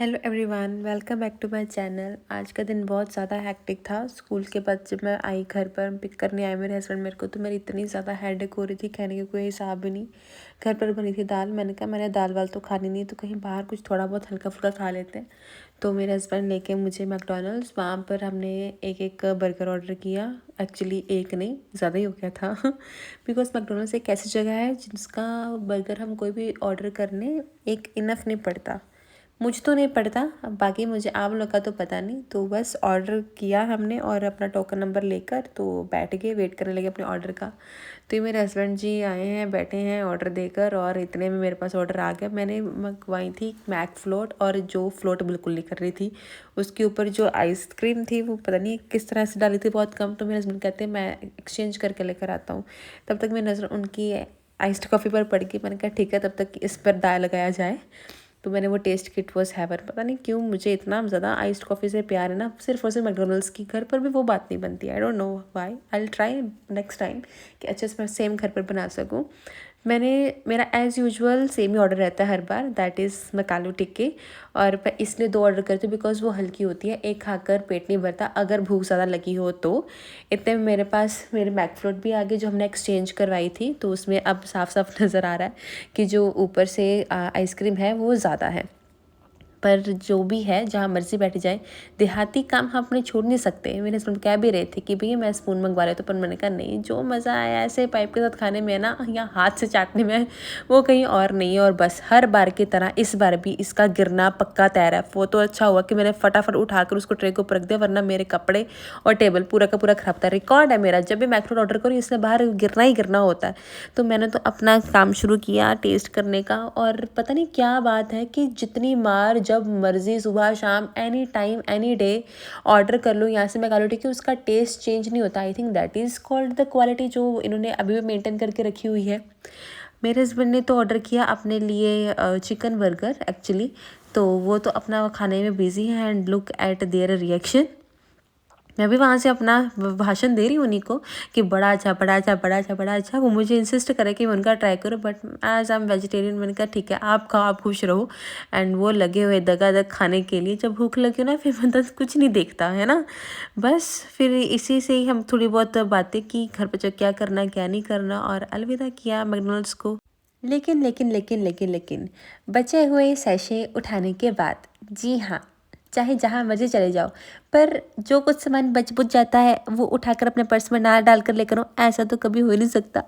Hello everyone, welcome back to my channel. आज का दिन बहुत ज़्यादा हैक्टिक था। स्कूल के बाद जब मैं आई घर पर पिक करने आए मेरे हस्बैंड मेरे को, तो मेरी इतनी ज़्यादा हेडेक हो रही थी, कहने का कोई हिसाब भी नहीं। घर पर बनी थी दाल, मैंने कहा मैंने दाल वाल तो खानी नहीं, तो कहीं बाहर कुछ थोड़ा बहुत हल्का फुल्का खा लेते हैं। तो मेरे हस्बैंड लेके मुझे मैकडॉनल्ड्स, वहाँ पर हमने एक बर्गर ऑर्डर किया। एक्चुअली एक नहीं, ज़्यादा ही हो गया था बिकॉज मैकडॉनल्ड्स एक ऐसी जगह है जिसका बर्गर हम कोई भी ऑर्डर करने एक इनफ नहीं पड़ता। मुझ तो नहीं पड़ता, अब बाकी मुझे आप लोग का तो पता नहीं। तो बस ऑर्डर किया हमने और अपना टोकन नंबर लेकर तो बैठ गए, वेट करने लगे अपने ऑर्डर का। तो ये मेरे हस्बैंड जी आए हैं, बैठे हैं ऑर्डर देकर, और इतने में मेरे पास ऑर्डर आ गया। मैंने मंगवाई थी मैक फ्लोट, और जो फ्लोट बिल्कुल नहीं कर रही थी, उसके ऊपर जो आइसक्रीम थी वो पता नहीं किस तरह से डाली थी, बहुत कम। तो मेरे हस्बैंड कहते हैं मैं एक्सचेंज करके लेकर आता हूँ। तब तक मेरी नज़र उनकी आइस्ड कॉफ़ी पर पड़ गई। मैंने कहा ठीक है, तब तक इस पर दाल लगाया जाए। तो मैंने वो टेस्ट किट वॉज हैवर, पता नहीं क्यों मुझे इतना ज़्यादा आइस्ड कॉफ़ी से प्यार है ना, सिर्फ और सिर्फ मैकडोनल्ड्स की। घर पर भी वो बात नहीं बनती, I don't know why. I will try next time कि अच्छे से मैं सेम घर पर बना सकूँ। मेरा एज़ यूजुअल सेम ही ऑर्डर रहता है हर बार, दैट इज़ मकालू टिक्की। और मैं इसलिए 2 ऑर्डर करती हूँ बिकॉज़ वो हल्की होती है, एक खाकर पेट नहीं भरता अगर भूख ज़्यादा लगी हो तो। इतने में मेरे पास मेरे मैकफ्लोट भी आ गए जो हमने एक्सचेंज करवाई थी। तो उसमें अब साफ साफ नज़र आ रहा है कि जो ऊपर से आइसक्रीम है वो ज़्यादा है। पर जो भी है, जहाँ मर्जी बैठ जाए, देहाती काम हम अपने छोड़ नहीं सकते। मेरे हस्बैंड कह भी रहे थे कि भैया मैं स्पून मंगवा रहे, तो पर मैंने कहा नहीं, जो मज़ा आया ऐसे पाइप के साथ खाने में ना, या हाथ से चाटने में, वो कहीं और नहीं है। और बस हर बार की तरह इस बार भी इसका गिरना पक्का तैयार है। वो तो अच्छा हुआ कि मैंने फटाफट उठाकर उसको ट्रे को रख दिया, वरना मेरे कपड़े और टेबल पूरा का पूरा खराब था। रिकॉर्ड है मेरा, जब भी मैक्रोन ऑर्डर करूँ इससे बाहर गिरना ही गिरना होता है। तो मैंने तो अपना काम शुरू किया टेस्ट करने का, और पता नहीं क्या बात है कि जितनी बार जब मर्जी सुबह शाम any time any day order कर लो यहाँ से मैकालो टिक्की, उसका टेस्ट चेंज नहीं होता। I think that is called the quality जो इन्होंने अभी भी मेंटेन करके रखी हुई है। मेरे हस्बैंड ने तो ऑर्डर किया अपने लिए चिकन बर्गर एक्चुअली। तो वो तो अपना खाने में बिजी है, and look at their reaction. मैं भी वहाँ से अपना भाषण दे रही हूँ उन्हीं को कि बड़ा अच्छा, बड़ा अच्छा, बड़ा अच्छा, बड़ा अच्छा। वो मुझे इंसिस्ट करे कि मैं उनका ट्राई करूँ, but as I am vegetarian मैंने कहा ठीक है आप खाओ, आप खुश रहो। एंड वो लगे हुए दगादग खाने के लिए। जब भूख लगी ना फिर बंदा कुछ नहीं देखता है ना। बस फिर इसी से ही हम थोड़ी बहुत बातें की घर पर, जो क्या करना क्या नहीं करना, और अलविदा किया मैकडोनल्ड्स को। लेकिन बचे हुए सैशे उठाने के बाद, जी हाँ, चाहे जहाँ मर्जी चले जाओ, पर जो कुछ सामान बच बुच जाता है वो उठाकर अपने पर्स में ना डाल कर लेकर आओ, ऐसा तो कभी हो नहीं सकता।